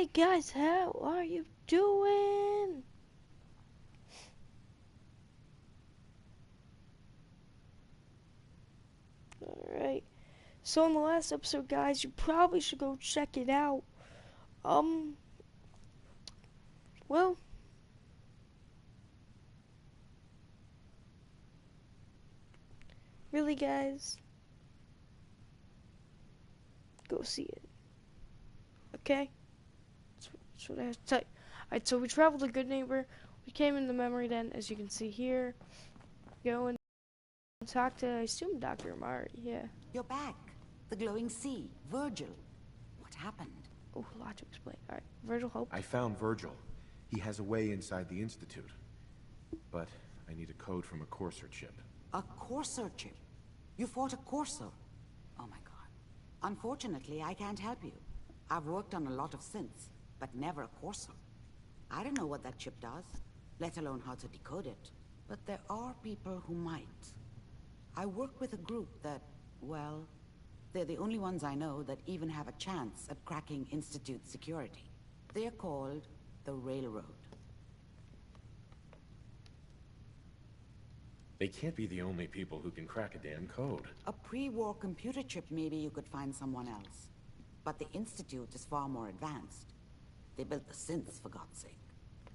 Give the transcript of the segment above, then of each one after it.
Hey guys, how are you doing? Alright. So in the last episode, guys, you probably should go check it out. Um, well, really guys, go see it. Okay? That's what I have to tell you. Alright, so we traveled to Good Neighbor. We came in the memory den, as you can see here. Go and talk to, I assume, Dr. Amari. Yeah. You're back. The glowing sea. Virgil. What happened? Oh, a lot to explain. Alright, Virgil Hope. I found Virgil. He has a way inside the Institute. But I need a code from a Courser chip. A Courser chip? You fought a Courser? Oh my god. Unfortunately, I can't help you. I've worked on a lot of synths, but never a Courser. I don't know what that chip does, let alone how to decode it. But there are people who might. I work with a group that, well, they're the only ones I know that even have a chance at cracking Institute security. They're called the Railroad. They can't be the only people who can crack a damn code. A pre-war computer chip, maybe you could find someone else. But the Institute is far more advanced. They built the synths, for God's sake.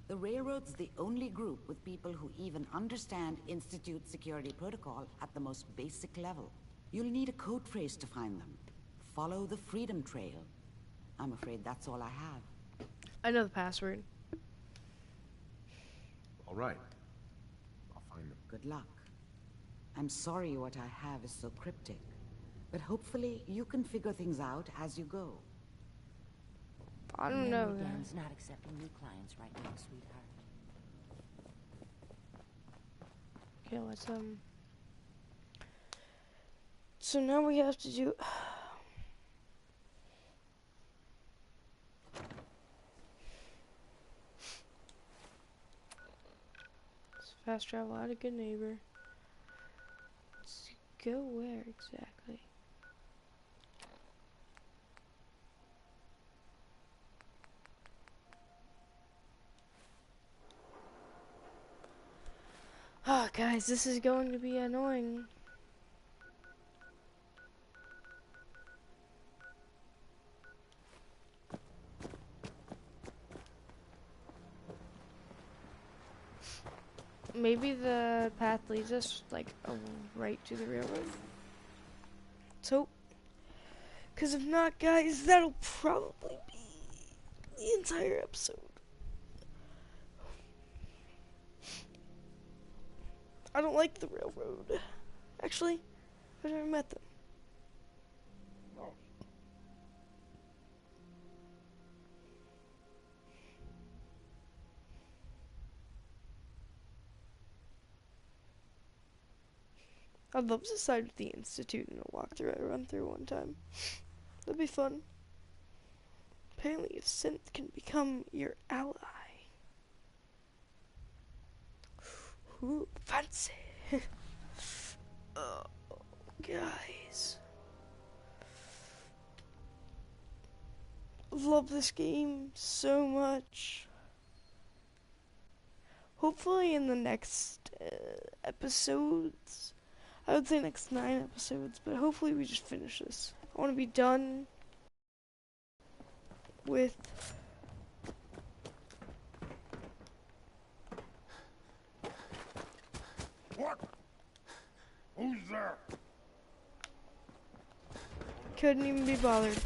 The Railroad's the only group with people who even understand Institute security protocol at the most basic level. You'll need a code phrase to find them. Follow the Freedom Trail. I'm afraid that's all I have. I know the password. All right. I'll find them. Good luck. I'm sorry what I have is so cryptic, but hopefully you can figure things out as you go. I don't know. Dan's not accepting new clients right now, sweetheart. Okay, let's so now we have to do let's fast travel out of Good Neighbor. Let's go where exactly? Ah, guys, this is going to be annoying. Maybe the path leads us, like, right to the railroad. So, because if not, guys, that'll probably be the entire episode. I don't like the railroad. Actually, I've never met them. I'd love to side with the Institute in a walkthrough I run through one time. That'd be fun. Apparently a synth can become your ally. Ooh, fancy. Oh, guys. Love this game so much. Hopefully in the next episodes, I would say next 9 episodes, but hopefully we just finish this. I want to be done with What? Who's there? couldn't even be bothered.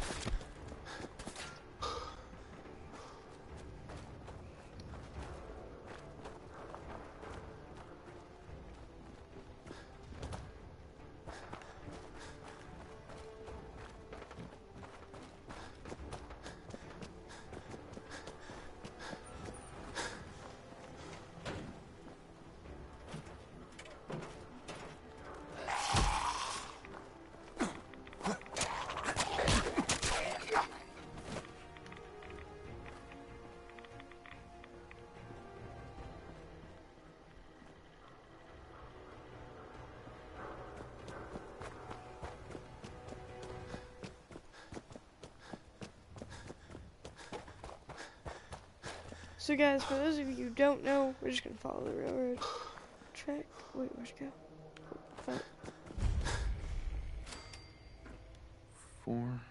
So guys, for those of you who don't know, we're just gonna follow the railroad track. Wait, where'd it go? Found it. 4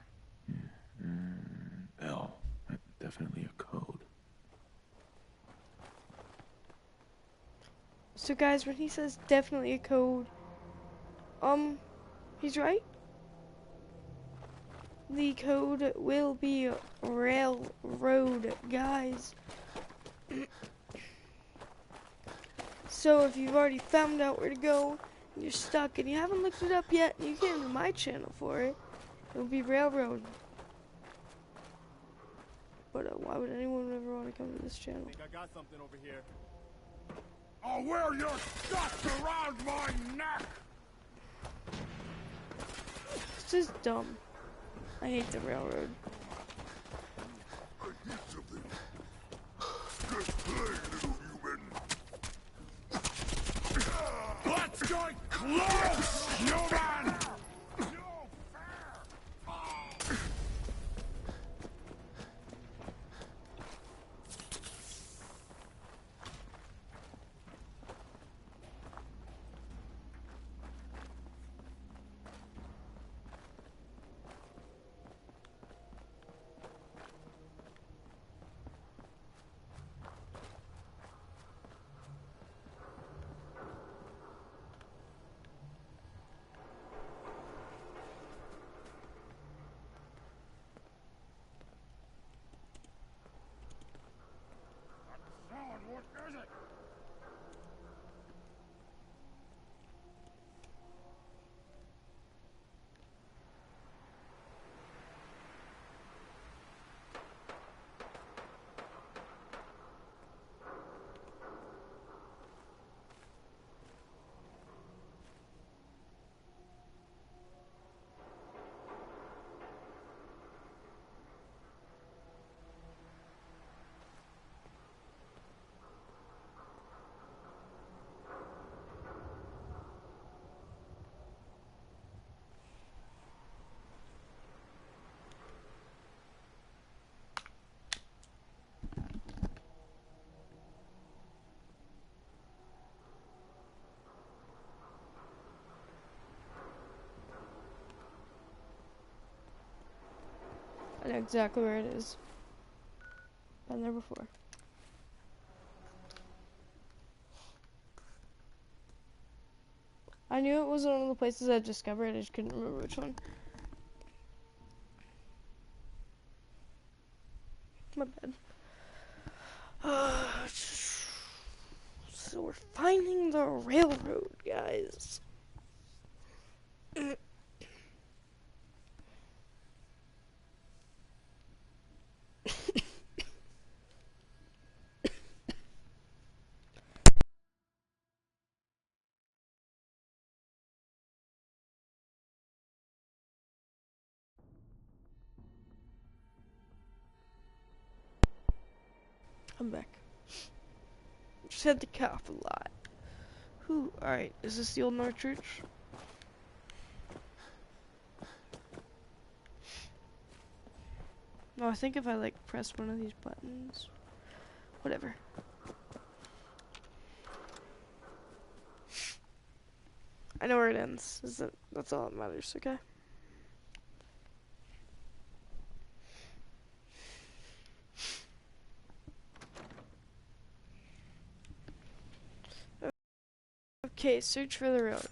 L. Definitely a code. So guys, when he says definitely a code, he's right. The code will be railroad, guys. So if you've already found out where to go, and you're stuck and you haven't looked it up yet, and you came to my channel for it, it'll be railroad. But why would anyone ever want to come to this channel? I think I got something over here. I'll wear your guts around my neck! This is dumb. I hate the railroad. I need something. Just play, little human. Let's get close, human! No fair! Sound, what is it? I know exactly where it is. Been there before. I knew it was one of the places I discovered, I just couldn't remember which one. My bad. So we're finding the railroad, guys. I'm back. Just had to cough a lot. Whew, alright, is this the old North Church? No, I think if I like press one of these buttons, whatever. I know where it ends. That's all that matters, okay? Okay, search for the railroad. We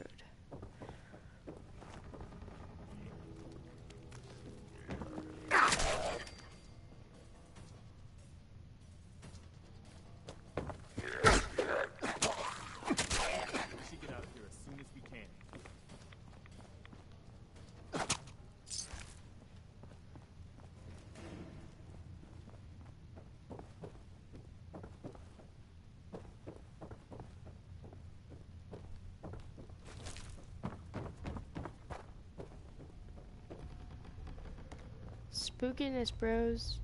should get out of here as soon as we can. Spookiness, bros.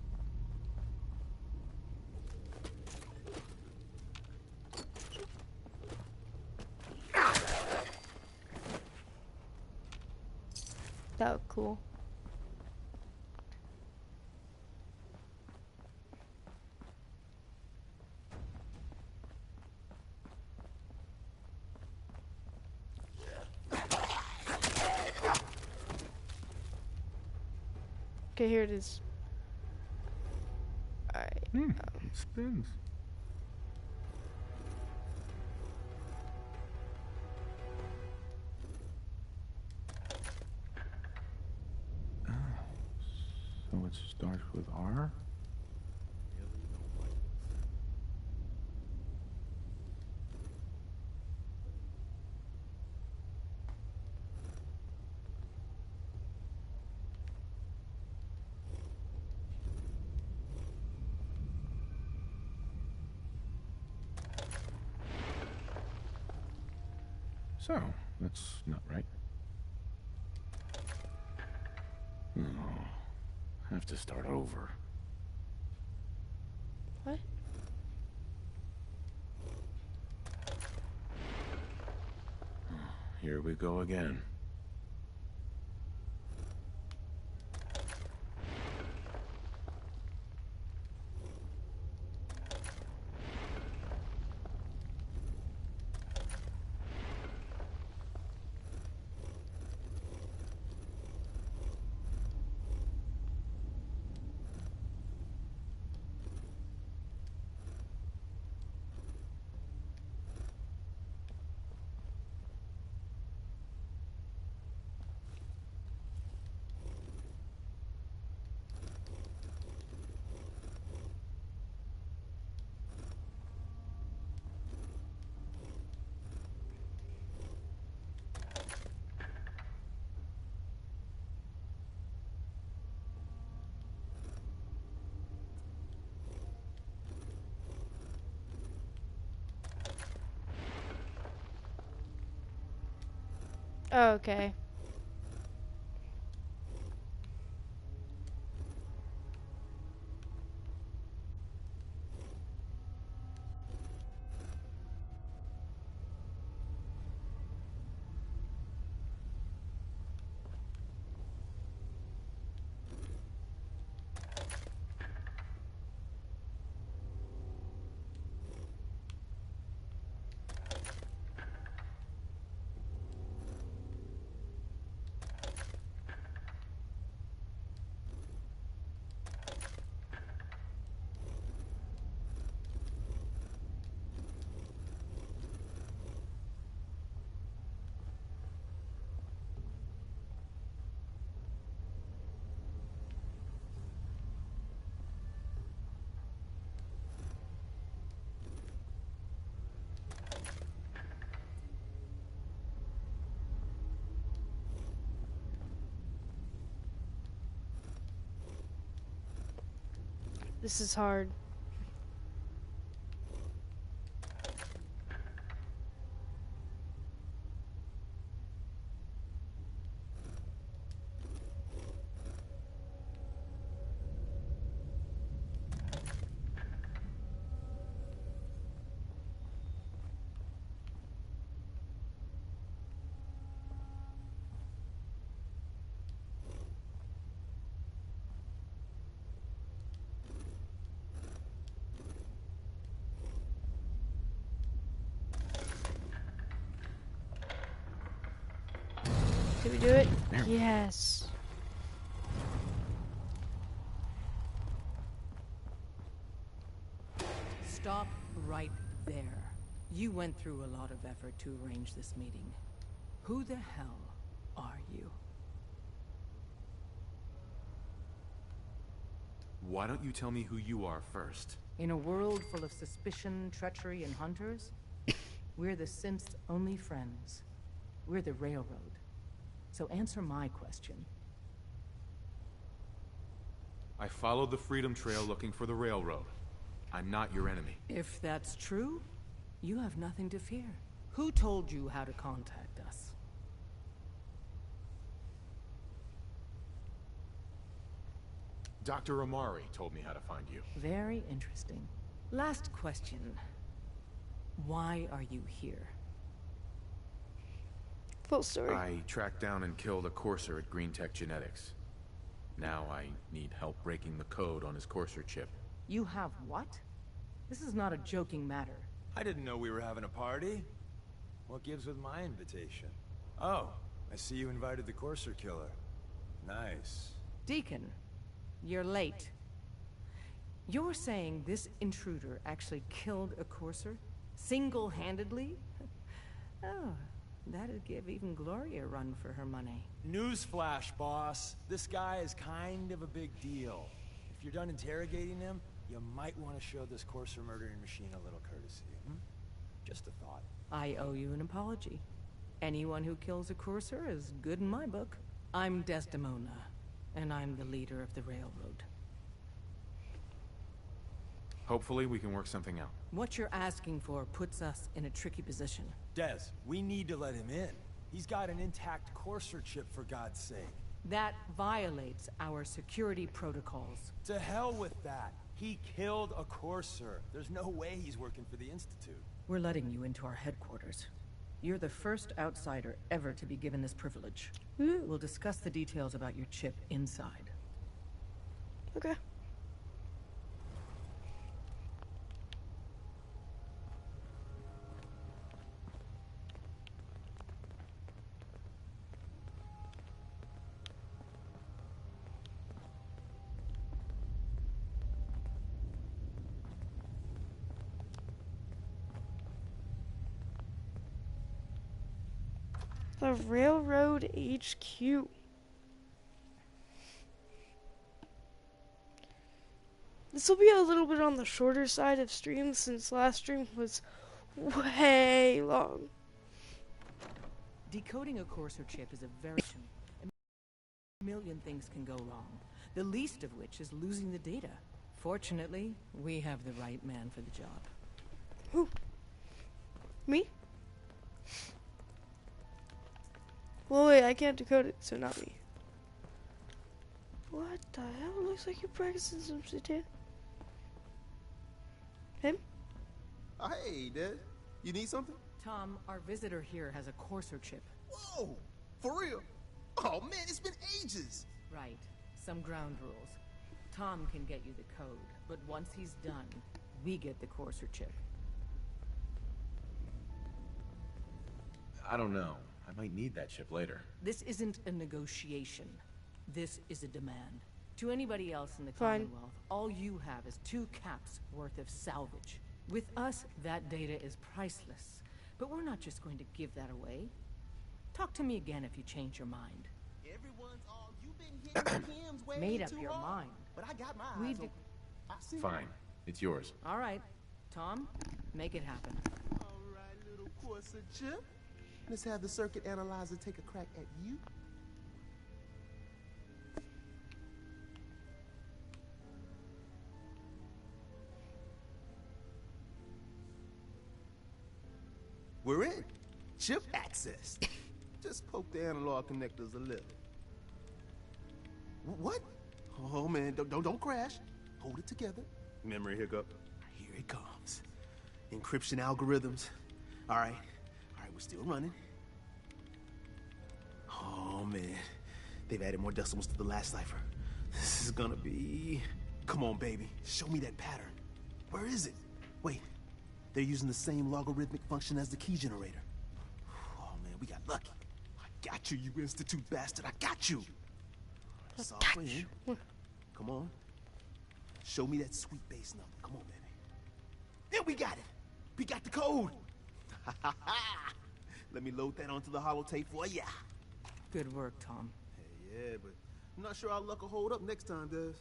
That was cool. Okay, here it is. Alright. It spins. So it starts with R? So, that's not right. No. Have to start over. What? Here we go again. Okay. This is hard. Did we do it? Yes. Stop right there. You went through a lot of effort to arrange this meeting. Who the hell are you? Why don't you tell me who you are first? In a world full of suspicion, treachery, and hunters, we're the synth's only friends. We're the Railroad. So answer my question. I followed the Freedom Trail looking for the Railroad. I'm not your enemy. If that's true, you have nothing to fear. Who told you how to contact us? Dr. Amari told me how to find you. Very interesting. Last question. Why are you here? Full story. I tracked down and killed a courser at Green Tech Genetics. Now I need help breaking the code on his courser chip. You have what? This is not a joking matter. I didn't know we were having a party. What gives with my invitation? Oh, I see you invited the Courser Killer. Nice. Deacon, You're late. You're saying this intruder actually killed a courser? Single-handedly? Oh, that'd give even Gloria a run for her money. Newsflash, boss. This guy is kind of a big deal. If you're done interrogating him, you might want to show this courser murdering machine a little courtesy. Just a thought. I owe you an apology. Anyone who kills a courser is good in my book. I'm Desdemona, and I'm the leader of the railroad. Hopefully we can work something out. What you're asking for puts us in a tricky position. Des, we need to let him in. He's got an intact courser chip, for God's sake. That violates our security protocols. To hell with that. He killed a courser. There's no way he's working for the Institute. We're letting you into our headquarters. You're the first outsider ever to be given this privilege. We'll discuss the details about your chip inside. Okay. The Railroad HQ. This will be a little bit on the shorter side of streams since last stream was way long. Decoding a courser chip is a very... A million things can go wrong, the least of which is losing the data. Fortunately, we have the right man for the job. Who? Me? Well, wait, I can't decode it, so not me. What the hell? Looks like you're practicing some shit. Him? Oh, hey, Des. You need something? Tom, our visitor here has a courser chip. Whoa! For real? Oh, man, it's been ages! Right. Some ground rules. Tom can get you the code, but once he's done, we get the courser chip. I don't know. I might need that chip later. This isn't a negotiation. This is a demand. To anybody else in the Fine. Commonwealth, all you have is 2 caps worth of salvage. With us, that data is priceless. But we're not just going to give that away. Talk to me again if you change your mind. Everyone's all, you've been hitting Kim's way Made up too your hard. mind. But I got my We eyes do- open. I see. Fine. It's yours. All right. Tom, make it happen. All right, little courser chip. Let's have the circuit analyzer take a crack at you. We're in. Chip access. Just poke the analog connectors a little. What? Oh man, don't crash. Hold it together. Memory hiccup. Here it comes. Encryption algorithms. All right, we're still running. Oh man, they've added more decimals to the last cipher. This is gonna be... Come on, baby, show me that pattern. Where is it? Wait, they're using the same logarithmic function as the key generator. Oh man, we got lucky. I got you, you Institute bastard, I got you. Software in. Come on. Show me that sweet bass number. Come on, baby. Yeah, we got it. We got the code. Let me load that onto the holotape for ya. Good work, Tom. Hey, yeah, but I'm not sure our luck will hold up next time, Des.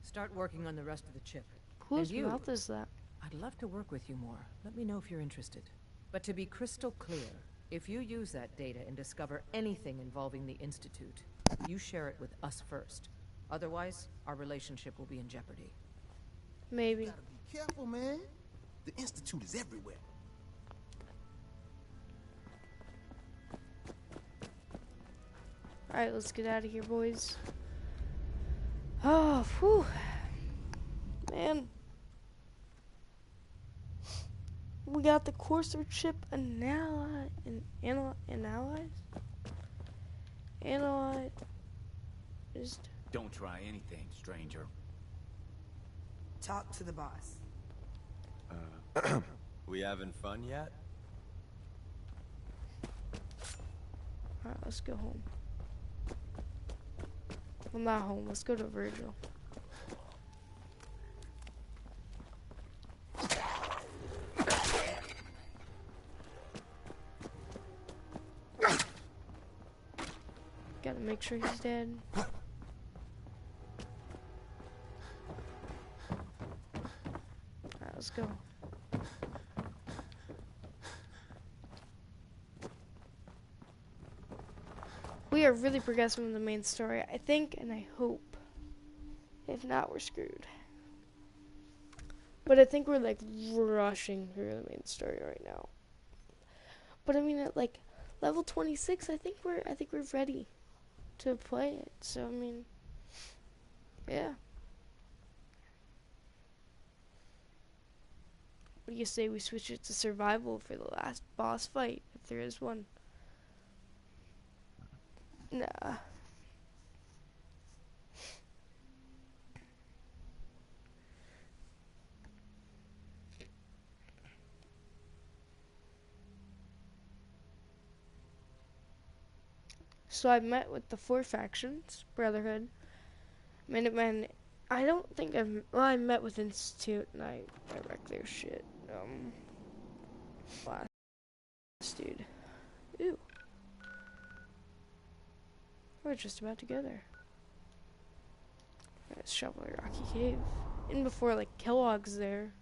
Start working on the rest of the chip. Whose And you? mouth is that? I'd love to work with you more. Let me know if you're interested. But to be crystal clear, if you use that data and discover anything involving the Institute, you share it with us first. Otherwise, our relationship will be in jeopardy. Maybe. Gotta be careful, man. The Institute is everywhere. Alright, let's get out of here, boys. Oh, whew. Man. We got the courser chip analyzed. Don't try anything, stranger. Talk to the boss. We having fun yet? Alright, let's go home. Well, not home. Let's go to Virgil. Gotta make sure he's dead. Alright, let's go. We are really progressing in the main story, I think, and I hope. If not, we're screwed. But I think we're like rushing through the main story right now. But I mean, at like level 26, I think we're ready to play it. So I mean, yeah. What do you say we switch it to survival for the last boss fight, if there is one? Nah. So I met with the 4 factions, Brotherhood, Minutemen. I don't think I met with Institute and I wrecked their shit. Last dude. Ooh. We're just about to go there. Let's shovel a rocky cave. And before like Kellogg's there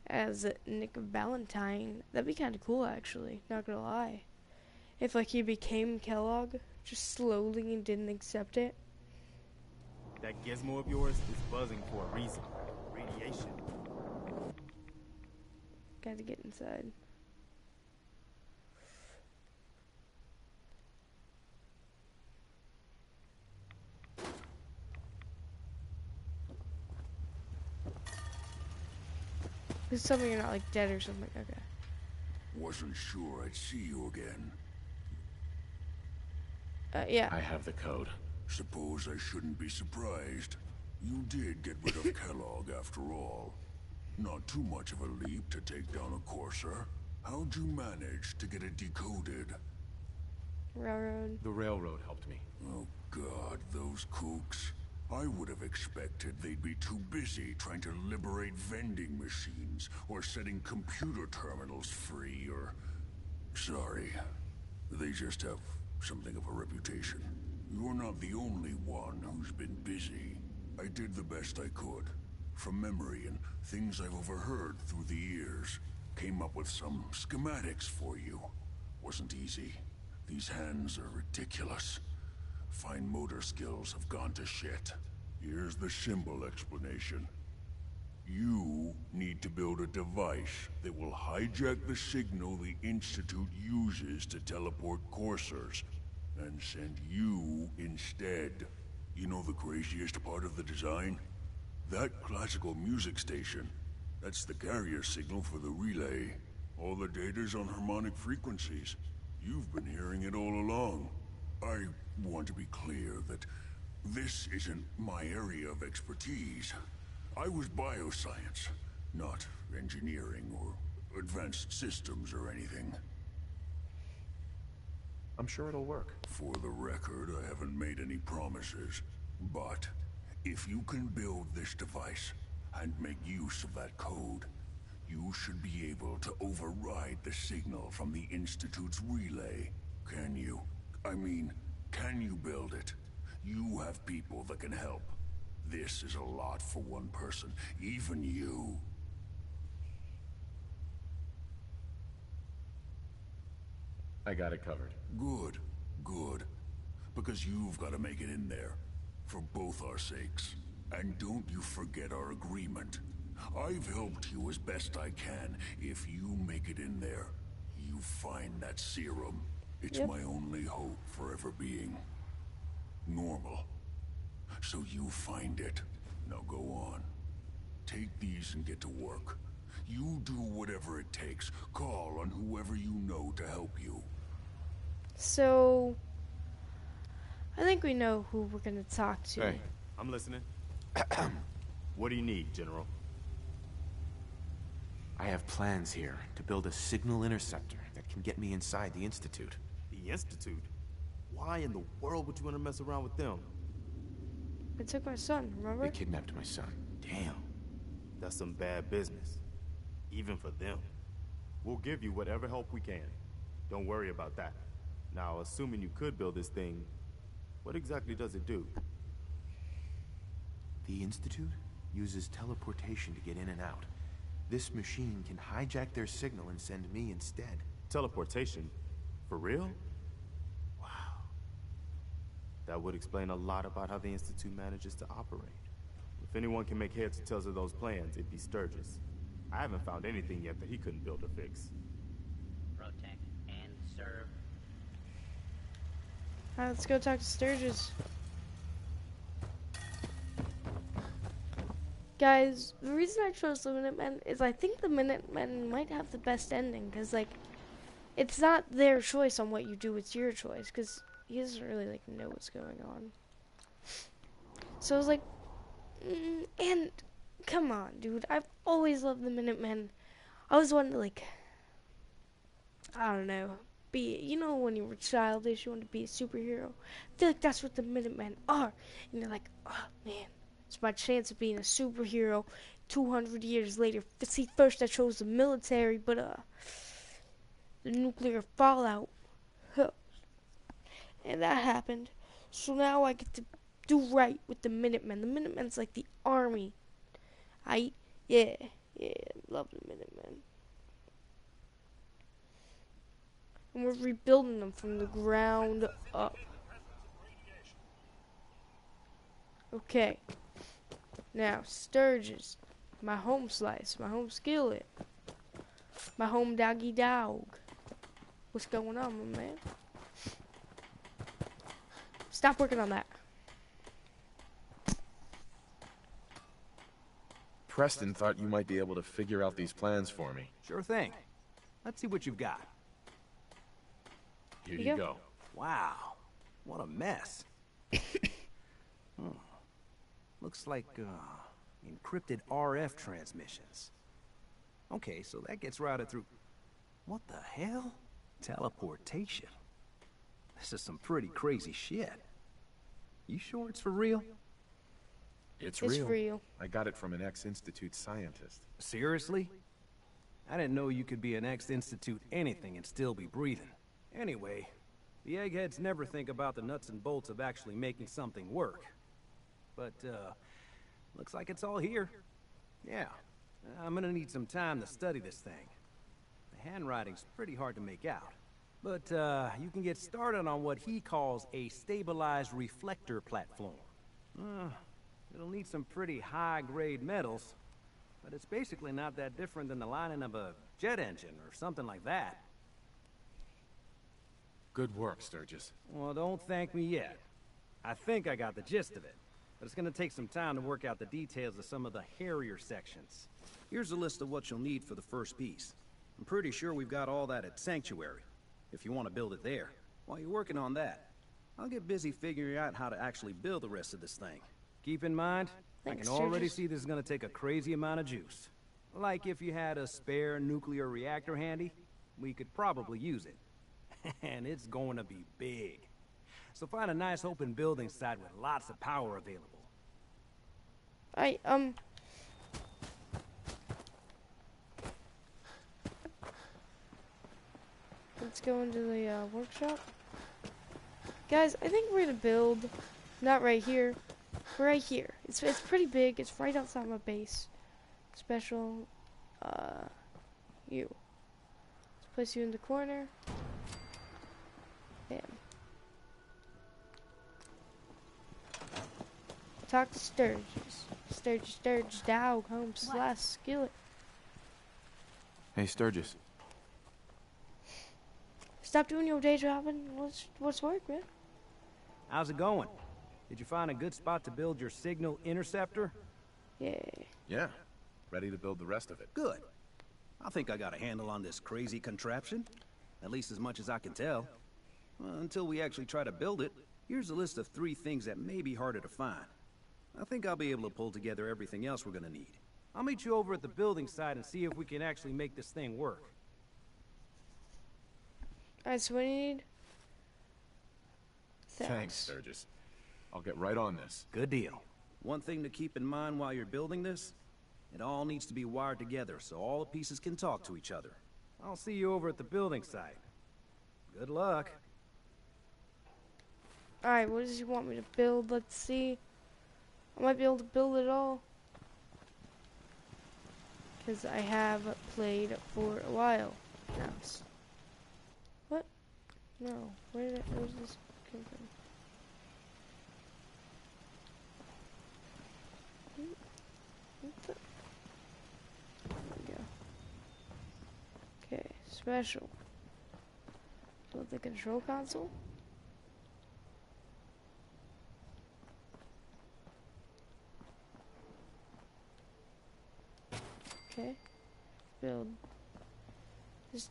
as Nick Valentine. That'd be kinda cool actually, not gonna lie. If like he became Kellogg, just slowly and didn't accept it. That gizmo of yours is buzzing for a reason. Radiation. Gotta get inside. Just tell me you're not like dead or something. Okay. Wasn't sure I'd see you again. Yeah. I have the code. Suppose I shouldn't be surprised. You did get rid of Kellogg after all. Not too much of a leap to take down a Courser. How'd you manage to get it decoded? Railroad. The railroad helped me. Oh God, those kooks. I would have expected they'd be too busy trying to liberate vending machines or setting computer terminals free or... Sorry. They just have something of a reputation. You're not the only one who's been busy. I did the best I could. From memory and things I've overheard through the years. Came up with some schematics for you. Wasn't easy. These hands are ridiculous. Fine motor skills have gone to shit. Here's the symbol explanation. You need to build a device that will hijack the signal the Institute uses to teleport coursers, and send you instead. You know the craziest part of the design? That classical music station. That's the carrier signal for the relay. All the data's on harmonic frequencies. You've been hearing it all along. I want to be clear that this isn't my area of expertise. I was bioscience, not engineering or advanced systems or anything. I'm sure it'll work. For the record, I haven't made any promises. But if you can build this device and make use of that code, you should be able to override the signal from the Institute's relay. Can you? I mean, can you build it? You have people that can help. This is a lot for one person, even you. I got it covered. Good, good. Because you've got to make it in there. For both our sakes. And don't you forget our agreement. I've helped you as best I can. If you make it in there, you find that serum. It's my only hope for ever being normal. So you find it. Now go on. Take these and get to work. You do whatever it takes. Call on whoever you know to help you. So, I think we know who we're gonna talk to. Hey, I'm listening. What do you need, General? I have plans here to build a signal interceptor that can get me inside the Institute. The Institute? Why in the world would you want to mess around with them? They took my son, remember? They kidnapped my son. Damn. That's some bad business. Even for them. We'll give you whatever help we can. Don't worry about that. Now, assuming you could build this thing, What exactly does it do? The Institute uses teleportation to get in and out. This machine can hijack their signal and send me instead. Teleportation? For real? Wow. That would explain a lot about how the Institute manages to operate. If anyone can make heads or tails of those plans, it'd be Sturgis. I haven't found anything yet that he couldn't build or fix. Protect and serve. Alright, let's go talk to Sturgis. Guys, the reason I chose the Minutemen is I think the Minutemen might have the best ending, because, like, it's not their choice on what you do, it's your choice, because he doesn't really, like, know what's going on. So I was like, and come on, dude, I've always loved the Minutemen. I always wanted to, like, I don't know, be, you know, when you were childish, you wanted to be a superhero. I feel like that's what the Minutemen are. And you're like, oh, man, it's my chance of being a superhero 200 years later. See, first I chose the military, but, the nuclear fallout. Huh. And that happened. So now I get to do right with the Minutemen. The Minutemen's like the army. Yeah, love the Minutemen. And we're rebuilding them from the ground up. Okay. Now, Sturgis. My home slice. My home skillet. My home doggy dog. What's going on, my man? Stop working on that. Preston thought you might be able to figure out these plans for me. Sure thing. Let's see what you've got. Here you go. Wow, what a mess. Looks like encrypted RF transmissions. Okay, so that gets routed through... What the hell? Teleportation. This is some pretty crazy shit. You sure it's for real? It's real. I got it from an ex-Institute scientist. Seriously? I didn't know you could be an ex-Institute anything and still be breathing. Anyway, the eggheads never think about the nuts and bolts of actually making something work. But, looks like it's all here. Yeah, I'm gonna need some time to study this thing. The handwriting's pretty hard to make out. But, you can get started on what he calls a stabilized reflector platform. It'll need some pretty high-grade metals, but it's basically not that different than the lining of a jet engine or something like that. Good work, Sturgis. Well, don't thank me yet. I think I got the gist of it, but it's gonna take some time to work out the details of some of the hairier sections. Here's a list of what you'll need for the first piece. I'm pretty sure we've got all that at Sanctuary, if you want to build it there. While you're working on that, I'll get busy figuring out how to actually build the rest of this thing. Keep in mind, Thanks, I can already Sturgis. see this is gonna take a crazy amount of juice. Like if you had a spare nuclear reactor handy, we could probably use it. And it's going to be big. So find a nice open building site with lots of power available. Let's go into the workshop. Guys, I think we're gonna build, not right here, right here. It's pretty big. It's right outside my base. Special, you. Let's place you in the corner. Bam. Talk to Sturgis. Sturgis, dog, home slash skillet. Hey, Sturgis. Stop doing your day job and what's work, man? How's it going? Did you find a good spot to build your signal interceptor? Yeah. Yeah. Ready to build the rest of it. Good. I think I got a handle on this crazy contraption. At least as much as I can tell. Well, until we actually try to build it, here's a list of 3 things that may be harder to find. I think I'll be able to pull together everything else we're gonna need. I'll meet you over at the building site and see if we can actually make this thing work. Alright, so what do you need? Thanks, Sturgis. I'll get right on this. Good deal. One thing to keep in mind while you're building this, it all needs to be wired together so all the pieces can talk to each other. I'll see you over at the building site. Good luck. Alright, what does he want me to build? Let's see. I might be able to build it all. Because I have played for a while now. What? No. Where did this come from? What the? There we go. Okay, special. Build the control console. Okay. Build this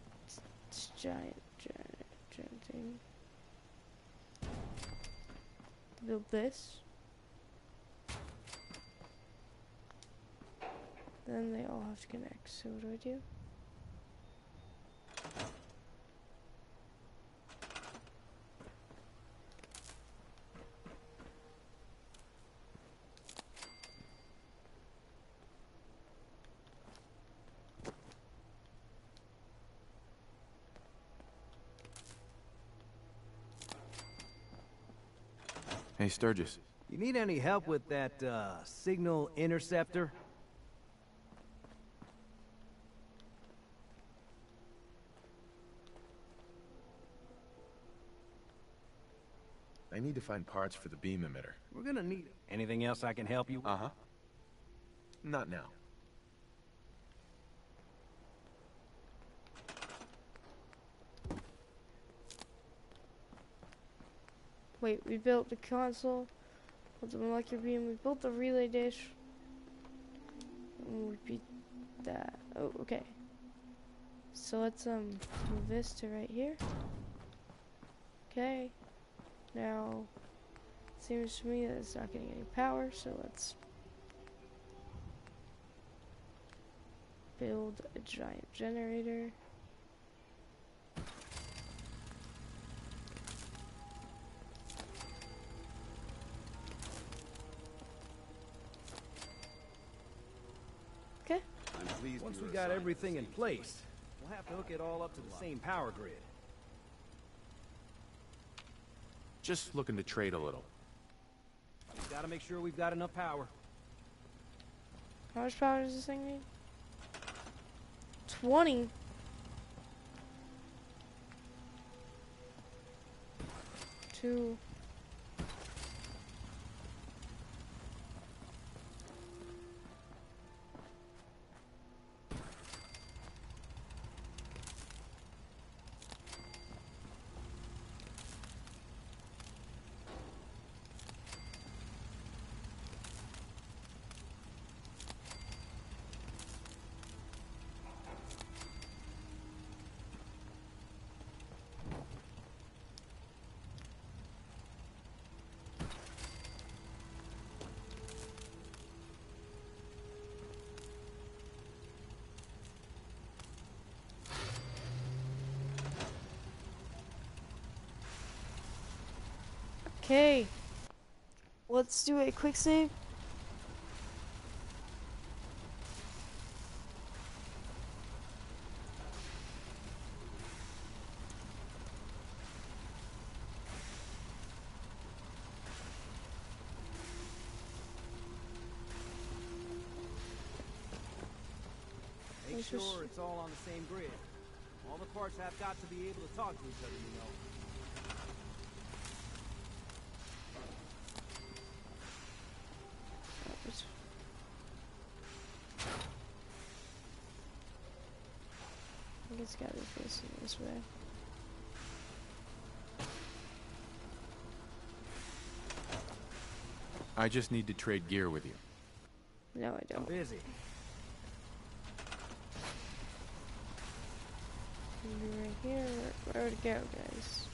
giant thing. Build this. Then they all have to connect. So what do I do? Hey, Sturgis. You need any help with that, signal interceptor? I need to find parts for the beam emitter. We're gonna need... Anything else I can help you with? Uh-huh. Not now. Wait, we built the console, built the molecular beam, we built the relay dish. And we beat that. Oh, okay. So let's move this to right here. Okay. Now seems to me that it's not getting any power, so let's build a giant generator. Okay. Once we got everything in place, we'll have to hook it all up to the same power grid. Just looking to trade a little. Gotta make sure we've got enough power. How much power does this thing need? 20. Two. Okay, let's do a quick save. Make sure it's all on the same grid. All the parts have got to be able to talk to each other, you know. I think it's gotta be facing this way. I just need to trade gear with you. No, I don't. I'm busy. Maybe right here. Where would it go, guys?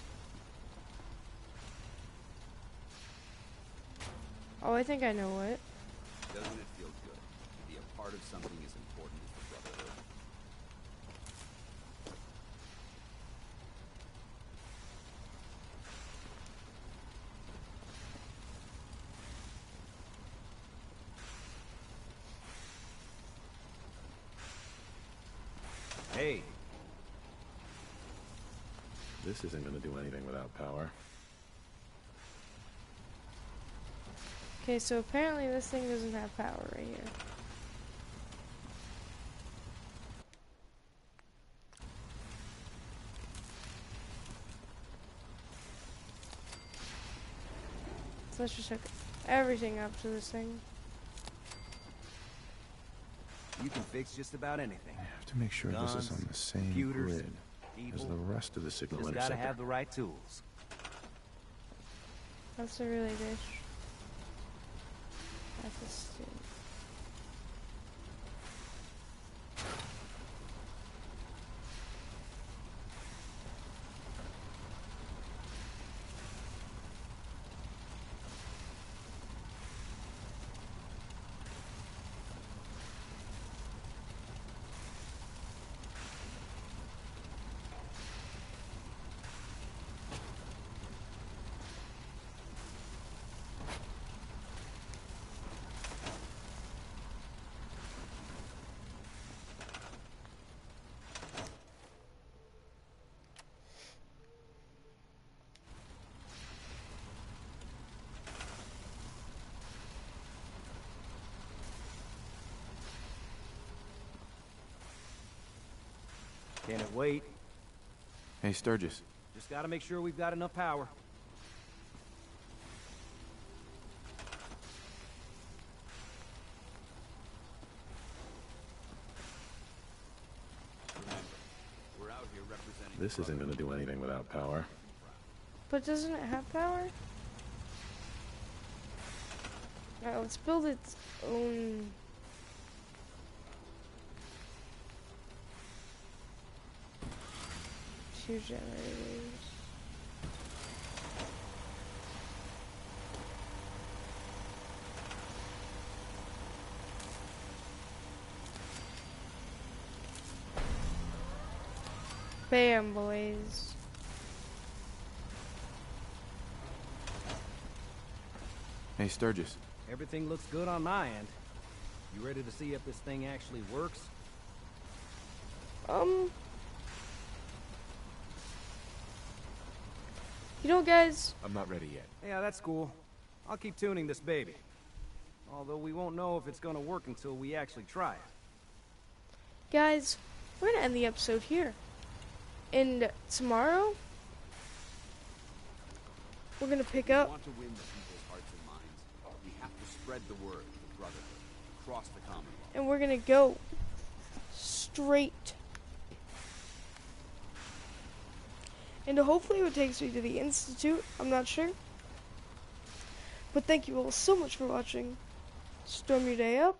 Oh, I think I know what. Doesn't it feel good to be a part of something as important as the Brotherhood? Hey. This isn't going to do anything without power. Okay, so apparently this thing doesn't have power right here. So let's just hook everything up to this thing. You can fix just about anything. I have to make sure this is on the same computers, grid as the rest of the signal Just interceptor. gotta have the right tools. That's a really dish. That's a steal. Can it wait? Hey, Sturgis. Just gotta make sure we've got enough power. We're out here representing. This isn't gonna do anything without power. But doesn't it have power? Alright, let's build its own. Two generators. Bam, boys. Hey, Sturgis. Everything looks good on my end. You ready to see if this thing actually works? You know, guys. I'm not ready yet. Yeah, that's cool. I'll keep tuning this baby. Although we won't know if it's gonna work until we actually try it. Guys, we're gonna end the episode here. And tomorrow, we're gonna pick up. We want to win the people's hearts and minds. We have to spread the word of the Brotherhood across the Commonwealth. And we're gonna go straight. And hopefully it takes me to the Institute. I'm not sure. But thank you all so much for watching. Storm your day up.